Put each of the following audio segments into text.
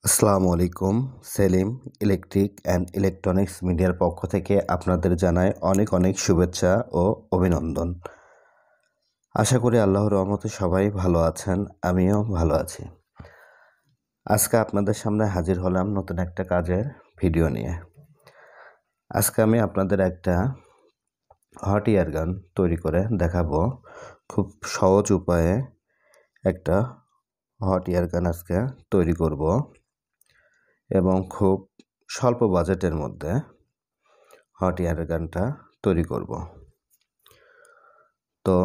আসসালামু আলাইকুম। Selim electric and electronics মিডিয়ার পক্ষ থেকে আপনাদের জানাই অনেক অনেক শুভেচ্ছা ও অভিনন্দন। আশা করি আল্লাহর রহমতে সবাই ভালো আছেন, আমিও ভালো আছি। আজকে আপনাদের সামনে হাজির হলাম নতুন একটা কাজের ভিডিও নিয়ে। আজকে আমি আপনাদের একটা হট এয়ার গান তৈরি করে দেখাবো। খুব সহজ উপায়ে একটা হট এয়ার গান আজকে তৈরি করব এবং খুব স্বল্প বাজেটের মধ্যে হট এয়ার গানটা তৈরি করব। তো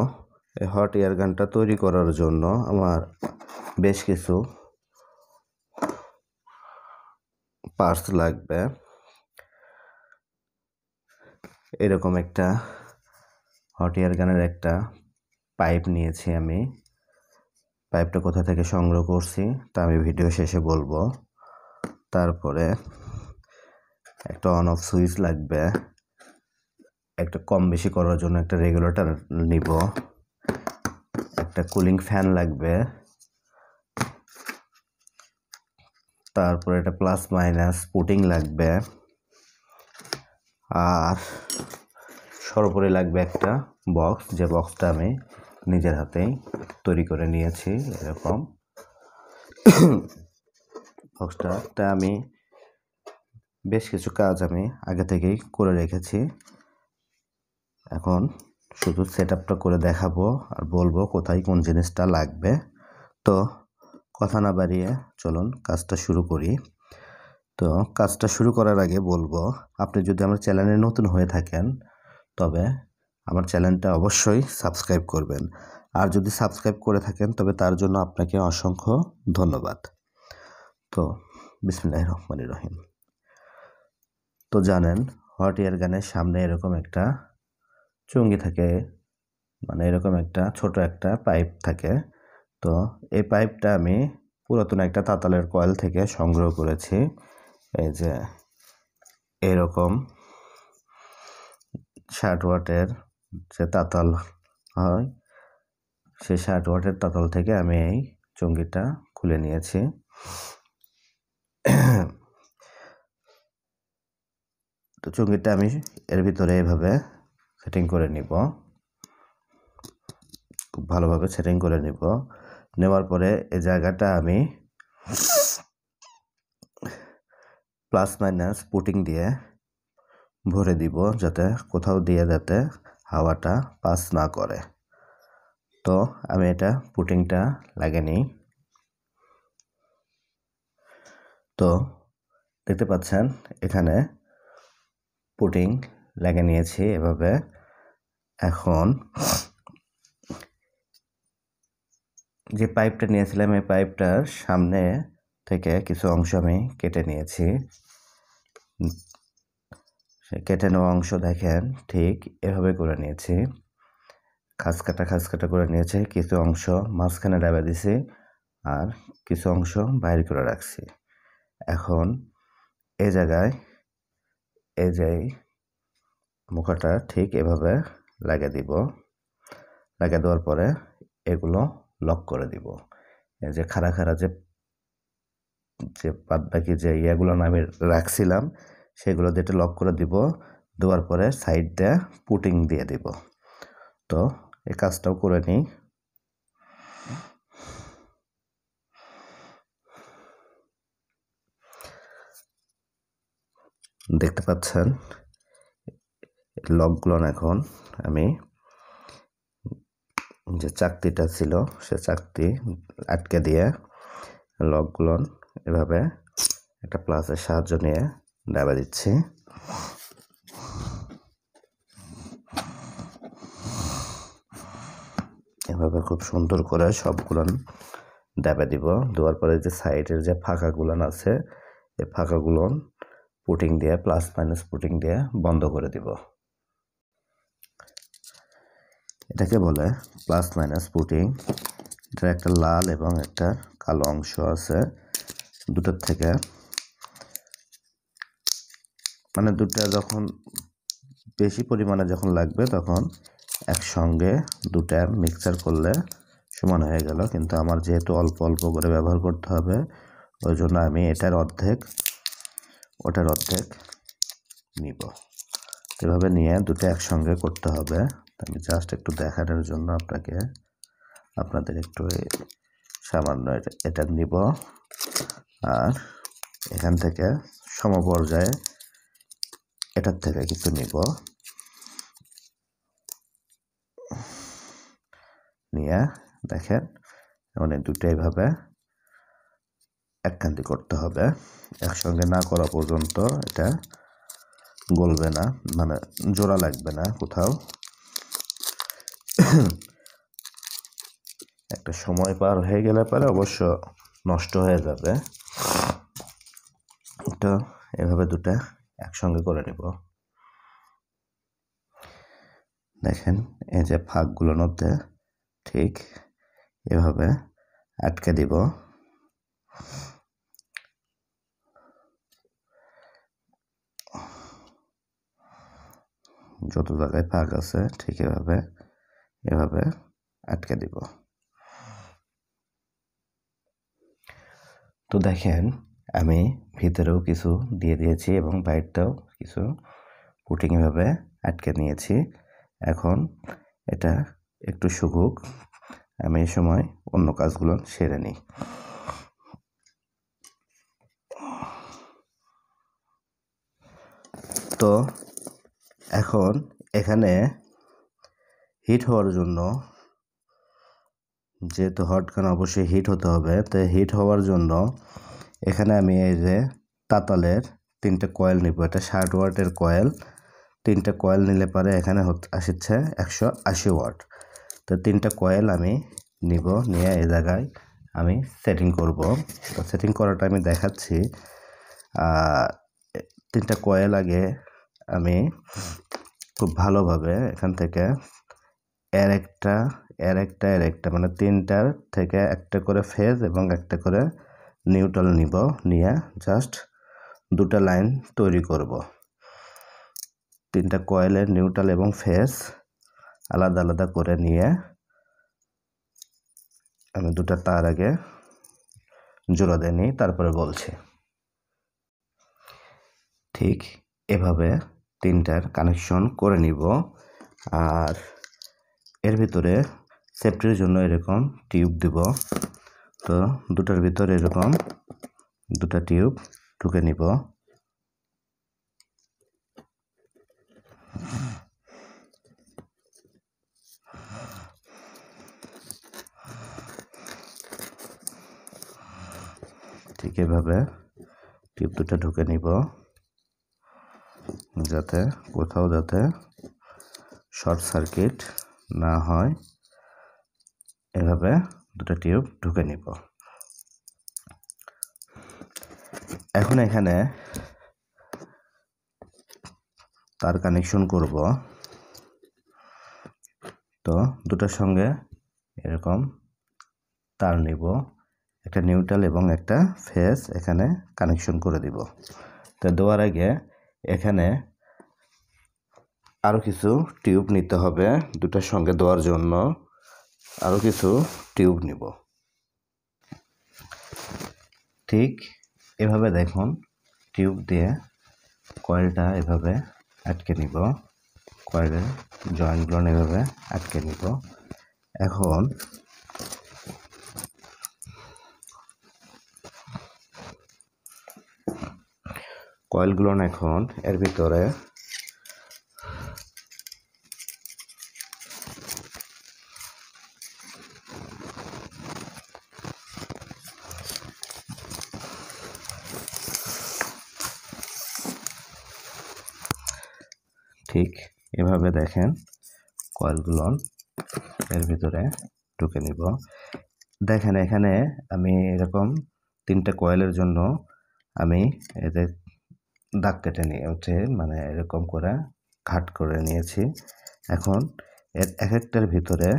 এই হট এয়ার গানটা তৈরি করার জন্য আমার বেশ কিছু পার্টস লাগবে। এরকম একটা হট এয়ার গানের একটা পাইপ নিয়েছি আমি। পাইপটা কোথা থেকে সংগ্রহ করছি তা আমি ভিডিও শেষে বলবো। তারপরে একটা অন অফ সুইচ লাগবে, একটা কম বেশি করার জন্য একটা রেগুলেটর নিব, একটা কুলিং ফ্যান লাগবে, তারপরে একটা প্লাস মাইনাস পুটিং লাগবে, আর সর্বোপরি লাগবে একটা বক্স, যে বক্সটা আমি নিজের হাতেই তৈরি করে নিয়েছি। এরকম বক্সটাতে আমি বেশ কিছু কাজ আমি আগে থেকেই করে রেখেছি। এখন শুধু সেট আপটা করে দেখাবো আর বলবো কোথায় কোন জিনিসটা লাগবে। তো কথা না বাড়িয়ে চলুন কাজটা শুরু করি। তো কাজটা শুরু করার আগে বলবো, আপনি যদি আমার চ্যানেলে নতুন হয়ে থাকেন তবে আমার চ্যানেলটা অবশ্যই সাবস্ক্রাইব করবেন, আর যদি সাবস্ক্রাইব করে থাকেন তবে তার জন্য আপনাকে অসংখ্য ধন্যবাদ। তো বিসমিল্লাহির রহমানির রহিম। তো জানেন, হট এয়ার গানের সামনে এরকম একটা চুঙ্গি থাকে, মানে এরকম একটা ছোট একটা পাইপ থাকে। তো এই পাইপটা আমি পুরাতন একটা তাতালের কয়েল থেকে সংগ্রহ করেছি। এই যে এরকম 60 ওয়াটের যে তাতাল হয়, সেই 60 ওয়াটের তাতাল থেকে আমি এই চুঙ্গিটা খুলে নিয়েছি। তো চুঙ্গিটা আমি এর ভিতরে এভাবে সেটিং করে নিব, খুব ভালোভাবে সেটিং করে নিব। নেওয়ার পরে এই জায়গাটা আমি প্লাস মাইনাস পুটিং দিয়ে ভরে দিব, যাতে কোথাও দিয়ে যাতে হাওয়াটা পাস না করে। তো আমি এটা পুটিংটা লাগিয়ে নিই। তো দেখতে পাচ্ছেন এখানে পুটিং লাগিয়ে নিয়েছি এভাবে। এখন যে পাইপটা নিয়েছিলাম এই পাইপটার সামনে থেকে কিছু অংশ আমি কেটে নিয়েছি। সে কেটে নেওয়া অংশ দেখেন ঠিক এভাবে করে নিয়েছি, খাস কাটা করে নিয়েছি। কিছু অংশ মাঝখানে ডাবে দিছি আর কিছু অংশ বাইর করে রাখছি। এখন এই জায়গায় এই যে মুখাটা ঠিক এভাবে লাগিয়ে দিব। লাগিয়ে দেওয়ার পরে এগুলো লক করে দিব। এই যে খাড়া যে বাদ বাকি যে ইয়েগুলো আমি রাখছিলাম সেগুলো দিয়ে লক করে দিব। দেওয়ার পরে সাইড দিয়ে পুটিং দিয়ে দিব। তো এই কাজটাও করে নিই। দেখতে পাচ্ছেন লকগুলো এখন আমি যে চাকতিটা ছিল সে চাকতি আটকে দিয়ে লকগুলো এভাবে একটা প্লাসের সাহায্য নিয়ে দাবা দিচ্ছি। এভাবে খুব সুন্দর করে সবগুলো দাবা দিব। দেওয়ার পরে যে সাইডের যে ফাঁকাগুলো আছে এই ফাঁকাগুলো পুটিং দিয়ে প্লাস মাইনাস পুটিং দিয়ে বন্ধ করে দিব। এটাকে বলে প্লাস মাইনাস পুটিং। এটার একটা লাল এবং একটা কালো অংশ আছে দুটোর থেকে, মানে দুটা যখন বেশি পরিমাণে যখন লাগবে তখন একসঙ্গে দুটা মিক্সচার করলে সমান হয়ে গেল। কিন্তু আমার যেহেতু অল্প অল্প করে ব্যবহার করতে হবে ওই জন্য আমি এটার অর্ধেক ওটার অর্ধেক নিব। এভাবে নিয়ে দুটো একসঙ্গে করতে হবে। আমি জাস্ট একটু দেখানোর জন্য আপনাদের একটু সামান্য এটা নিব, আর এখান থেকে সমপর্যায়ে এটার থেকে কিছু নিব, নিয়ে দেখেন মানে দুটো এইভাবে একখান্তি করতে হবে। একসঙ্গে না করা পর্যন্ত এটা গলবে না, মানে জোড়া লাগবে না কোথাও। একটা সময় পার হয়ে গেলে পরে অবশ্য নষ্ট হয়ে যাবে। তো এভাবে দুটো একসঙ্গে করে নিব। দেখেন এই যে ফাঁকগুলোর মধ্যে ঠিক এভাবে আটকে দিব। যত জায়গায় ফাঁক আছে ঠিক এভাবে আটকে দিব। তো দেখেন আমি ভিতরেও কিছু দিয়ে দিয়েছি এবং বাইরটাও কিছু পুটিং এভাবে আটকে নিয়েছি। এখন এটা একটু শুকুক, আমি এই সময় অন্য কাজগুলো সেরে নিই। তো এখন এখানে হিট হওয়ার জন্য, যেহেতু হট গান অবশ্যই হিট হতে হবে, তো হিট হওয়ার জন্য এখানে আমি এই যে তাতালের 3টে কয়েল নিব। এটা 60 ওয়াটের কয়েল। 3টে কয়েল নিলে পরে এখানে আসছে 180 ওয়াট। তো 3টে কয়েল আমি নিব, নিয়ে এই জায়গায় আমি সেটিং করব। তো সেটিং করাটা আমি দেখাচ্ছি। 3টে কয়েল আগে আমি খুব ভালোভাবে এখান থেকে এর একটা মানে 3টার থেকে একটা করে ফেজ এবং একটা করে নিউট্রাল নিব, নিয়ে জাস্ট 2টা লাইন তৈরি করব। 3টা কয়েলের নিউট্রাল এবং ফেজ আলাদা আলাদা করে নিয়ে আমি 2টা তার আগে জোড়া দিয়ে নিই, তারপরে বলছি। ঠিক এভাবে 3টার কানেকশন করে নিব। আর এর ভিতরে সেফটির জন্য এরকম টিউব দিব। তো 2টার ভিতরে এরকম 2টা টিউব ঢুকে নিব। ঠিক এভাবে টিউব 2টা ঢুকে নিব, যাতে কোথাও শর্ট সার্কিট না হয়। এভাবে 2টা টিউব ঢুকে নিব। এখন এখানে তার কানেকশন করব। তো 2টার সঙ্গে এরকম তার নিব, একটা নিউট্রাল এবং একটা ফেজ এখানে কানেকশন করে দিব। তো দেওয়ার আগে এখানে আরও কিছু টিউব নিতে হবে। 2টার সঙ্গে দেওয়ার জন্য আরও কিছু টিউব নিব। ঠিক এভাবে দেখুন টিউব দিয়ে কয়েলটা এভাবে আটকে নিব, কয়েলের জয়েন্টগুলো এভাবে আটকে নিব। এখন কয়েলগুলো এখন এর ভিতরে ঠিক এভাবে দেখেন কয়েলগুলো এর ভিতরে ঢুকে নিব। দেখেন এখানে আমি এরকম 3টে কয়েলের জন্য আমি এদের দাগ কেটে নিয়ে মানে এরকম করে ঘাট করে নিয়েছি। এখন এর এক একটার ভিতরে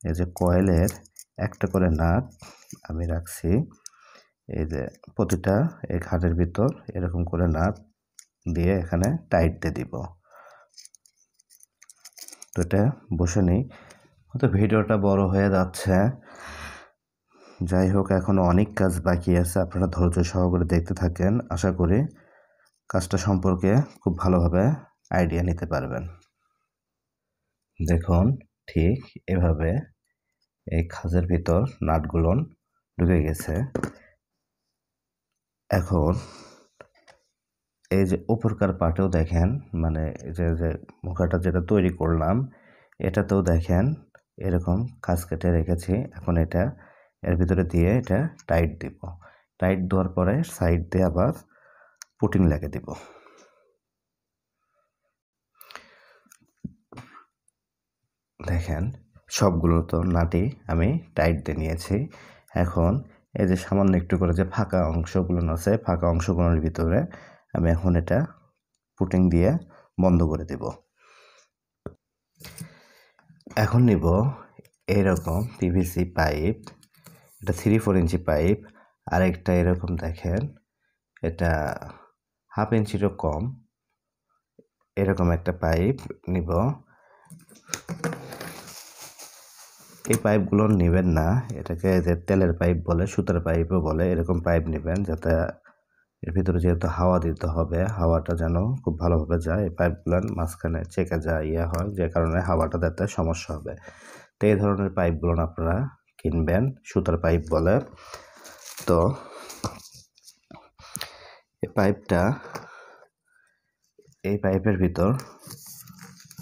এই যে কয়েলের একটা করে নাট আমি রাখছি। এই যে প্রতিটা এই ঘাটের ভিতর এরকম করে নাট দিয়ে এখানে টাইট দিয়ে দিব। তো এটা বসে নেই, হয়তো ভিডিওটা বড় হয়ে যাচ্ছে। যাই হোক, এখনো অনেক কাজ বাকি আছে, আপনারা ধৈর্য সহকারে দেখতে থাকেন। আশা করি কাজটা সম্পর্কে খুব ভালোভাবে আইডিয়া নিতে পারবেন। দেখুন, ঠিক এভাবে এই খাঁজের ভিতর নাটগুলো ঢুকে গেছে। এখন এই যে উপরকার পাটেও দেখেন, মানে যে যে মুখাটা যেটা তৈরি করলাম এটাতেও দেখেন এরকম খাঁজ কেটে রেখেছি। এখন এটা এর ভিতরে দিয়ে এটা টাইট দিব। টাইট দেওয়ার পরে সাইড দিয়ে আবার পুটিং লাগিয়ে দিব। দেখেন সবগুলো তো নাটই আমি টাইট দিয়ে নিয়েছি। এখন এই যে সামান্য একটু করে যে ফাঁকা অংশগুলো আছে, ফাঁকা অংশগুলোর ভিতরে আমি এখন এটা পুটিং দিয়ে বন্ধ করে দেব। এখন নিব এরকম পিভিসি পাইপ, এটা 3-4 ইঞ্চি পাইপ। আরেকটা এরকম দেখেন, এটা 1/2 ইঞ্চিরও কম, এরকম একটা পাইপ নিব। এই পাইপগুলো নেবেন না, এটাকে যে তেলের পাইপ বলে, সুতার পাইপও বলে, এরকম পাইপ নেবেন যাতে এর ভিতরে যেহেতু হাওয়া দিতে হবে, হাওয়াটা যেন খুব ভালোভাবে যায়। এই পাইপগুলোর মাঝখানে চেকে যায় হয়, যে কারণে হাওয়াটা দিতে সমস্যা হবে। তো এই ধরনের পাইপগুলো আপনারা কিনবেন, সুতার পাইপ বলে। তো এই পাইপের ভিতর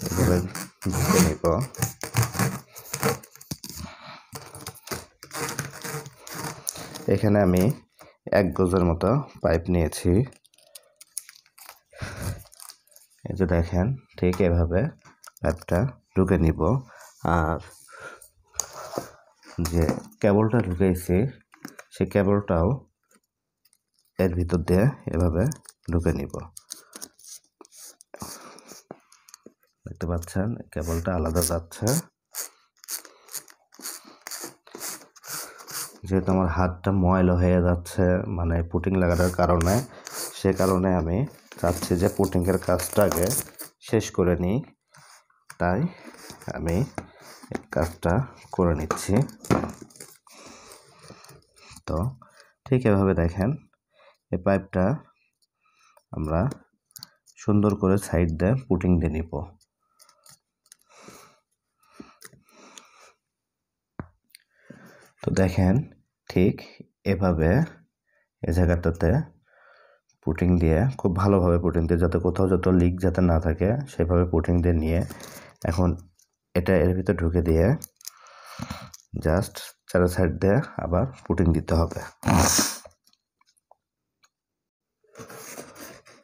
এভাবে ঢুকে নিব। এখানে আমি 1 গজের মতো পাইপ নিয়েছি। এই যে দেখেন, ঠিক এভাবে পাইপটা ঢুকে নিব। আর যে কেবলটা ঢুকেছি সেই কেবলটাও এর ভিতর দিয়ে এভাবে ঢুকে নিব। দেখতে পাচ্ছেন কেবলটা আলাদা যাচ্ছে। যেহেতু আমার হাতটা ময়লা হয়ে যাচ্ছে মানে পুটিং লাগানোর কারণে, সে কারণে আমি চাচ্ছি যে পুটিংয়ের কাজটা আগে শেষ করে নিই, তাই আমি কাজটা করে নিচ্ছি। তো ঠিক এভাবে দেখেন এই পাইপটা আমরা সুন্দর করে সাইড দিয়ে পুটিং দিয়ে নিব। তো দেখেন ঠিক এভাবে এই জায়গাটাতে পুটিং দিয়ে খুব ভালোভাবে পুটিং দিয়ে, যাতে কোথাও যত লিক যাতে না থাকে সেভাবে পুটিং দিয়ে নিয়ে এখন এটা এর ভিতর ঢুকে দিয়ে জাস্ট চারো সাইড দিয়ে আবার পুটিং দিতে হবে।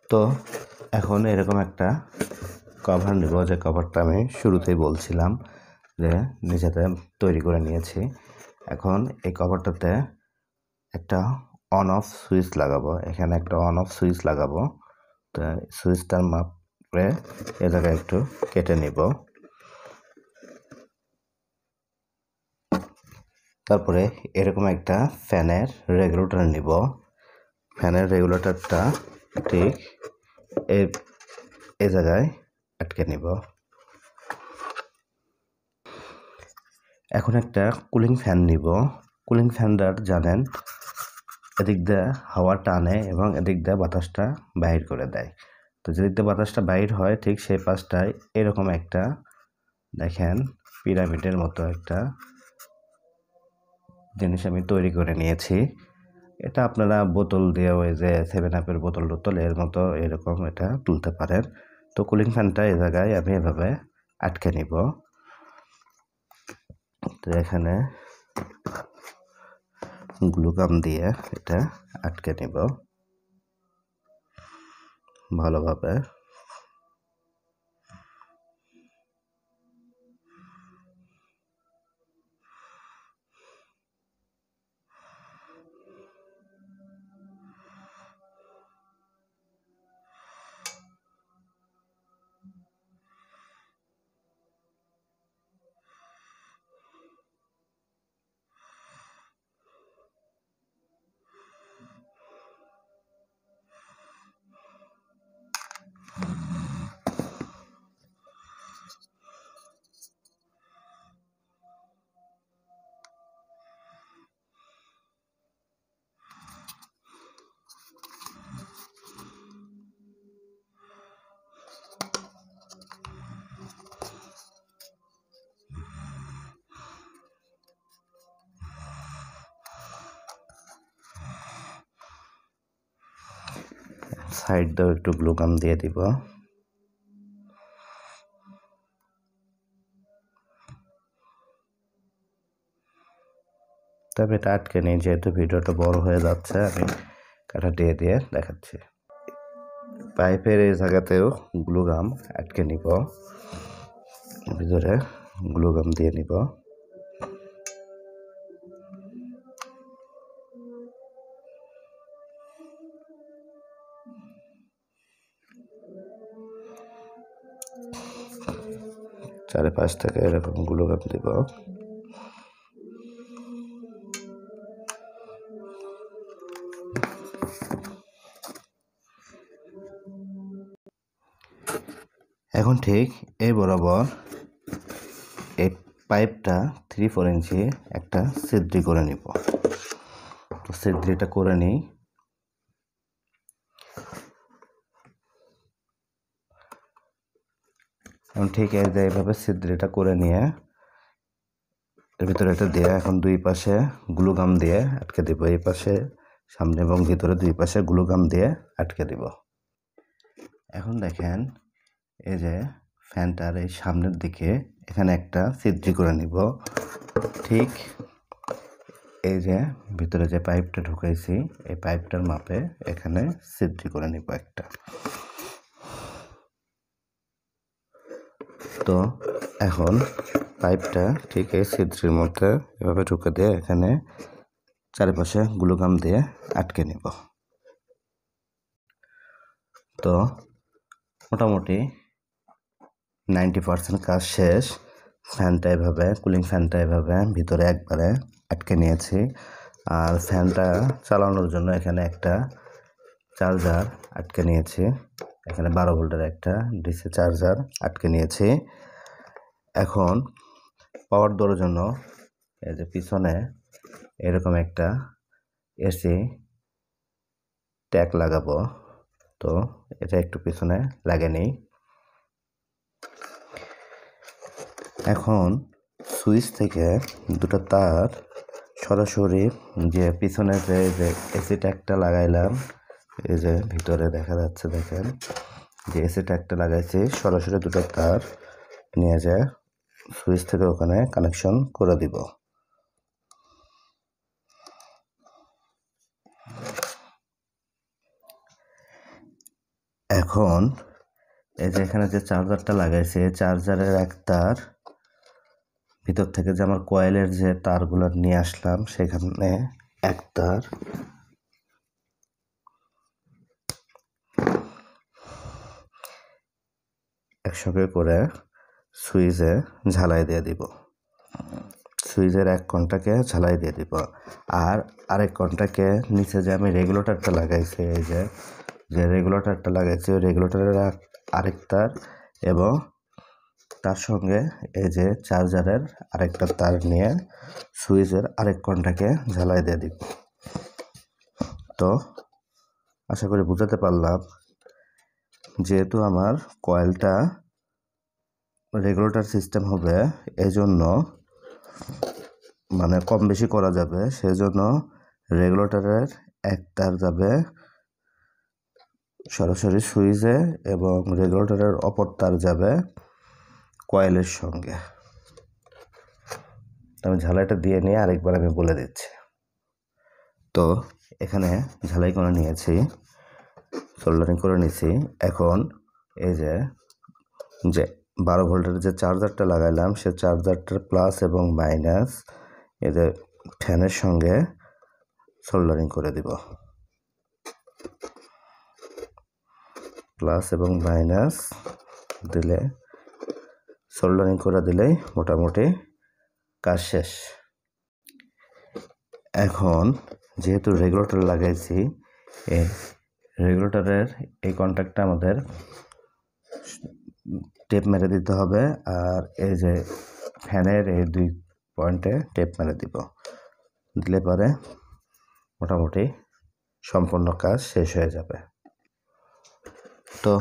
তো এখন এরকম একটা কভার নেব, যে কভারটা আমি শুরুতেই বলছিলাম যে নিজেতে তৈরি করে নিয়েছি। এখন এই কভারটাতে একটা অন অফ সুইচ লাগাবো, এখানে একটা অন অফ সুইচ লাগাবো। তো সুইচটার মাপে এ জায়গায় একটু কেটে নিব। তারপরে এরকম একটা ফ্যানের রেগুলেটর নিব। ফ্যানের রেগুলেটরটা ঠিক এই জায়গায় আটকে নিব। এখন একটা কুলিং ফ্যান নিব। কুলিং ফ্যানটার জানেন এদিক দিয়ে হাওয়া টানে এবং এদিক দিয়ে বাতাসটা বাইর করে দেয়। তো যেদিক দিয়ে বাতাসটা বাইর হয় ঠিক সেই পাশটায় এরকম একটা দেখেন পিরামিডের মতো একটা জিনিস আমি তৈরি করে নিয়েছি। এটা আপনারা বোতল দিয়ে, ওই যে 7-আপের বোতল এর মতো এরকম এটা তুলতে পারেন। তো কুলিং ফ্যানটা এই জায়গায় আমি এভাবে আটকে নিব। তো এখানে গ্লুগাম দিয়ে এটা আটকে নিব ভালোভাবে। সাইড দিয়েও একটু গ্লু গাম দিয়ে দিব। তবে এটা আটকে নেই, যেহেতু ভিডিওটা বড় হয়ে যাচ্ছে আমি কাটা দিয়ে দিয়ে দেখাচ্ছি। পাইপের এই জায়গাতেও গ্লু গাম আটকে নিব, ভিতরে গ্লু গাম দিয়ে নিব। চারিপাশ থেকে এরকম গ্লু গাম দিব। এখন ঠিক এই বরাবর এই পাইপটা 3-4 ইঞ্চি একটা ছিদ্রি করে নিব। তো ছিদ্রিটা করে নিই। এখন ঠিক এইভাবে ছিদ্রিটা করে নিয়ে এর ভিতরে এটা দিয়ে এখন দুই পাশে গ্লু গাম দিয়ে আটকে দিব। এই পাশে, সামনে এবং ভিতরে দুই পাশে গ্লু গাম দিয়ে আটকে দিব। এখন দেখেন এই যে ফ্যানটার এই সামনের দিকে এখানে একটা ছিদ্রি করে নিব। ঠিক এই যে ভিতরে যে পাইপটা ঢুকাইছি এই পাইপটার মাপে এখানে ছিদ্রি করে নিব একটা। তো এখন পাইপটা ঠিক এই ছিদ্রির মধ্যে এভাবে ঢুকে দিয়ে এখানে চারিপাশে গ্লু গাম দিয়ে আটকে নিব। তো মোটামুটি 90% কাজ শেষ। ফ্যানটা এভাবে, কুলিং ফ্যানটা এভাবে ভিতরে একবারে আটকে নিয়েছি। আর ফ্যানটা চালানোর জন্য এখানে একটা চার্জার আটকে নিয়েছি। এখানে 12 ভোল্টের একটা ডিসি চার্জার আটকে নিয়েছি। এখন পাওয়ার দেওয়ার জন্য এই যে পিছনে এরকম একটা এসি ট্যাগ লাগাবো। তো এটা একটু পিছনে লাগে নেই। এখন সুইচ থেকে দুটো তার সরাসরি যে পিছনে যে এসি ট্যাগটা লাগাইলাম, এই যে ভিতরে দেখা যাচ্ছে, দেখেন যে এসি ট্যাগটা লাগাইছি, সরাসরি দুটো তার নিয়ে যায় সুইচ থেকে ওখানে কানেকশন করে দিব। এখন এই যে এখানে যে চার্জারটা লাগাইছে, চার্জারের এক তার ভিতর থেকে যে আমার কয়েলের যে তারগুলো নিয়ে আসলাম সেখানে এক তার একসঙ্গে করে সুইচে ঝালাই দিয়ে দিব। সুইচের এক কনটাকে ঝালাই দিয়ে দিব। আর আরেক কনটাকে নিচে যে আমি রেগুলেটরটা লাগাইছি, এই যে রেগুলেটরটা লাগাইছি ওই রেগুলেটরের আরেক তার এবং তার সঙ্গে এই যে চার্জারের আরেকটা তার নিয়ে সুইচের আরেক কনটাকে ঝালাই দিয়ে দিব। তো আশা করি বুঝাতে পারলাম। যেহেতু আমার কয়েলটা রেগুলেটর সিস্টেম হবে, এই জন্য মানে কম বেশি করা যাবে, সেজন্য রেগুলেটরের এক তার যাবে সরাসরি সুইচে এবং রেগুলেটরের অপর তার যাবে কয়েলের সঙ্গে। আমি ঝালাইটা দিয়ে নিয়ে আরেকবার আমি বলে দিচ্ছি। তো এখানে ঝালাই করে নিয়েছি, সোল্ডারিং করে নিয়েছি। এখন এই যে 12 ভোল্টের যে চার্জারটা লাগাইলাম সে চার্জারটার প্লাস এবং মাইনাস এদের ফ্যানের সঙ্গে সোল্ডারিং করে দিব। প্লাস এবং মাইনাস দিলে, সোল্ডারিং করে দিলেই মোটামুটি কাজ শেষ। এখন যেহেতু রেগুলেটর লাগাইছি, এই রেগুলেটরের এই কন্ট্যাক্টটা আমাদের টেপ মেরে দিতে হবে। আর এই যে ফ্যানের এই 2 পয়েন্টে টেপ মেরে দিব, দিলে পরে মোটামুটি সম্পূর্ণ কাজ শেষ হয়ে যাবে। তো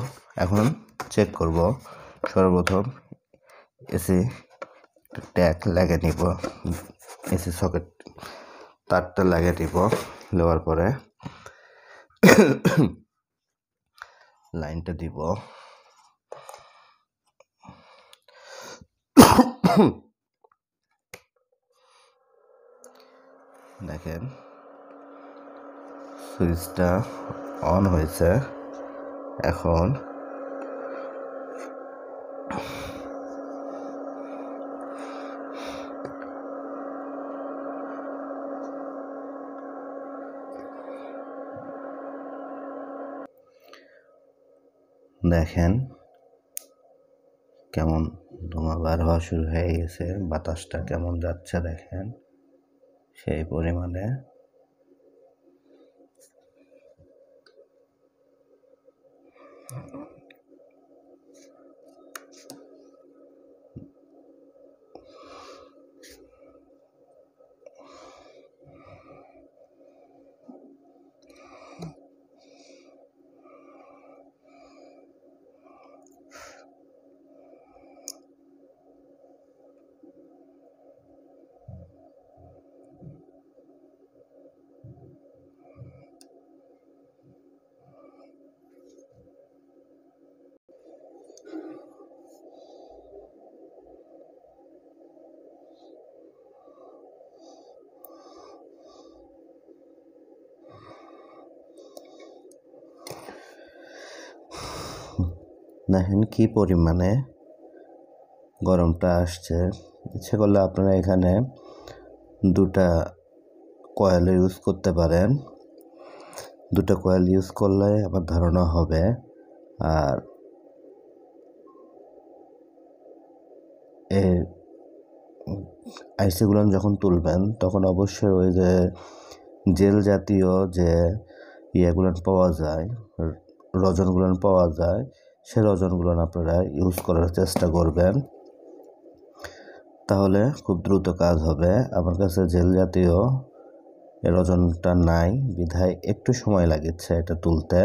এখন চেক করব। সর্বপ্রথম এসি ট্যাগ লাগিয়ে নিব, এসি সকেট তারটা লাগিয়ে দিব। নেওয়ার পরে লাইনটা দিব। দেখেন সুইচটা অন হয়েছে। এখন দেখেন কেমন ধোঁয়া বার হওয়া শুরু হয়ে গেছে, বাতাসটা কেমন যাচ্ছে দেখেন সেই পরিমাণে। দেখেন কি পরিমাণে গরমটা আসছে। ইচ্ছে করলে আপনারা এখানে দুটা কয়েল ইউজ করতে পারেন। দুটা কয়েল ইউজ করলে আমার ধারণা হবে। আর এই আইসিগুলো যখন তুলবেন তখন অবশ্যই ওই যে জেল জাতীয় যে ইয়েগুলো পাওয়া যায়, রজনগুলো পাওয়া যায়, সে রজনগুলো আপনারা ইউজ করার চেষ্টা করবেন, তাহলে খুব দ্রুত কাজ হবে। আমার কাছে জেল জাতীয় রজনটা নাই বিধায় একটু সময় লাগছে এটা তুলতে।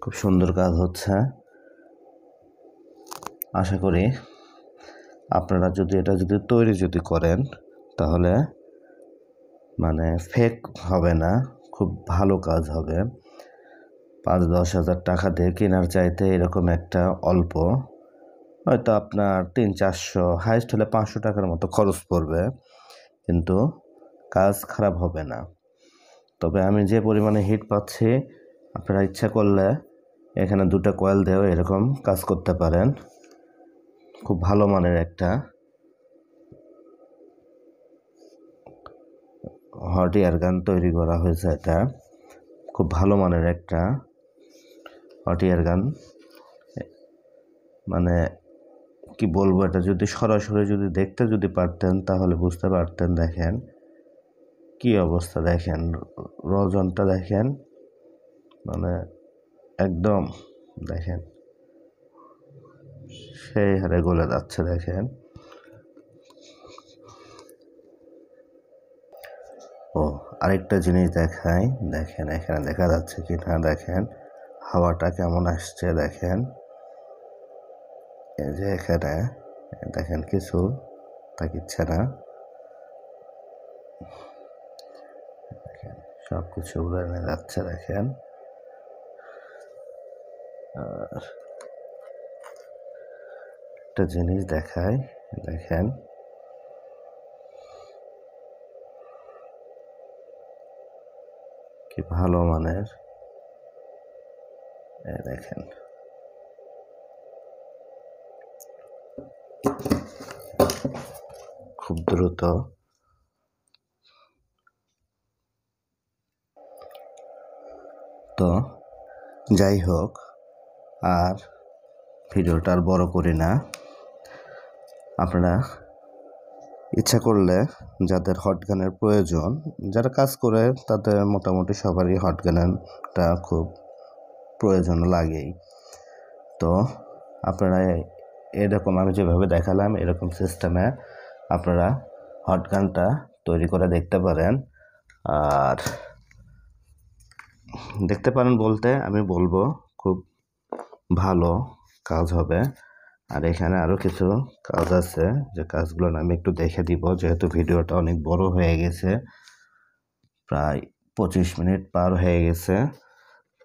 খুব সুন্দর কাজ হচ্ছে। আশা করি আপনারা যদি এটা তৈরি করেন তাহলে মানে ফেক হবে না, খুব ভালো কাজ হবে। 5-10 হাজার টাকা দিয়ে কেনার চাইতে এরকম একটা অল্প, হয়তো আপনার 300-400, হাইস্ট হলে 500 টাকার মতো খরচ পড়বে, কিন্তু কাজ খারাপ হবে না। তবে আমি যে পরিমাণে হিট পাচ্ছি, আপনারা ইচ্ছা করলে এখানে দুটো কয়েল দিয়েও এরকম কাজ করতে পারেন। খুব ভালো মানের একটা হট এয়ার গান তৈরি করা হয়েছে। এটা খুব ভালো মানের একটা হট এয়ার গান। মানে কি বলবো, এটা যদি সরাসরি দেখতে পারতেন তাহলে বুঝতে পারতেন। দেখেন কি অবস্থা, দেখেন রজনটা দেখেন, মানে একদম দেখেন সেই হারে গলে যাচ্ছে। দেখেন ও আরেকটা জিনিস দেখাই, দেখেন এখানে দেখা যাচ্ছে কি না, দেখেন হাওয়াটা কেমন আসছে। দেখেন এই যে এখানে দেখেন কিছু তাকিচ্ছে না, সব কিছু উড়ে যাচ্ছে। দেখেন আর একটা জিনিস দেখাই, দেখেন কি ভালো মানের, দেখেন খুব দ্রুত। তো যাই হোক, আর ভিডিওটা আর বড় করি না। আপনারা ইচ্ছা করলে যাদের হট গানের প্রয়োজন, যারা কাজ করে তাদের মোটামুটি সবারই হট গানটা খুব প্রয়োজন লাগেই। তো আপনারা এরকম আমি যেভাবে দেখালাম এরকম সিস্টেমে আপনারা হট গানটা তৈরি করে দেখতে পারেন। আর দেখতে পারেন বলতে আমি বলবো খুব ভালো কাজ হবে। আর এখানে আরও কিছু কাজ আছে, যে কাজগুলো আমি একটু দেখে দিব, যেহেতু ভিডিওটা অনেক বড় হয়ে গেছে, প্রায় 25 মিনিট পার হয়ে গেছে।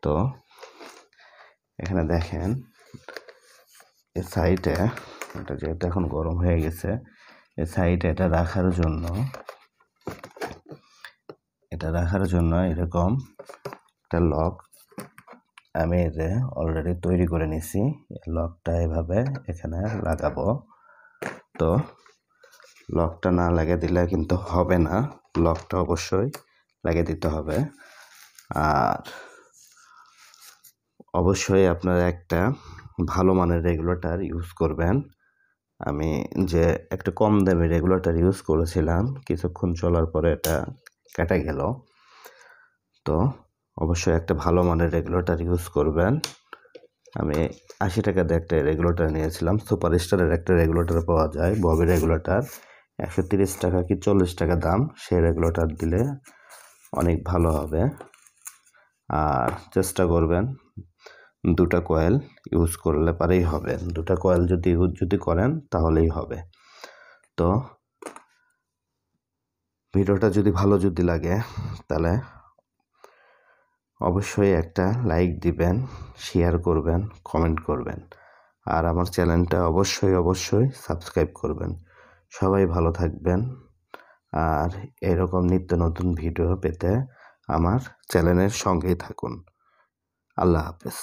তো এখানে দেখেন এই সাইডে, এটা যেহেতু এখন গরম হয়ে গেছে, এই সাইডে এটা রাখার জন্য এরকম একটা লক আমি অলরেডি তৈরি করে নিছি। লকটা এভাবে এখানে লাগাবো। তো লকটা না লাগিয়ে দিলে কিন্তু হবে না, লকটা অবশ্যই লাগিয়ে দিতে হবে। আর অবশ্যই আপনারা একটা ভালো মানের রেগুলেটর ইউজ করবেন। আমি যে একটা কম দামি রেগুলেটর ইউজ করেছিলাম, কিছুক্ষণ চলার পরে এটা কেটে গেল। তো অবশ্যই একটা ভালো মানের রেগুলেটর ইউজ করবেন। আমি 80 টাকা দিয়ে একটা রেগুলেটর নিয়েছিলাম, সুপার স্টারের একটা রেগুলেটর পাওয়া যায়, ববি রেগুলেটর, 130 টাকা কি 40 টাকা দাম। সেই রেগুলেটর দিলে অনেক ভালো হবে। আর চেষ্টা করবেন 2টা কয়েল ইউজ করলে পারেই হবে। 2টা কয়েল যদি করেন তাহলেই হবে। তো ভিডিওটা যদি ভালো লাগে তাহলে অবশ্যই একটা লাইক দিবেন, শেয়ার করবেন, কমেন্ট করবেন। আর আমার চ্যানেলটা অবশ্যই সাবস্ক্রাইব করবেন। সবাই ভালো থাকবেন। আর এরকম নিত্য নতুন ভিডিও পেতে আমার চ্যানেলের সঙ্গেই থাকুন। আল্লাহ হাফেজ।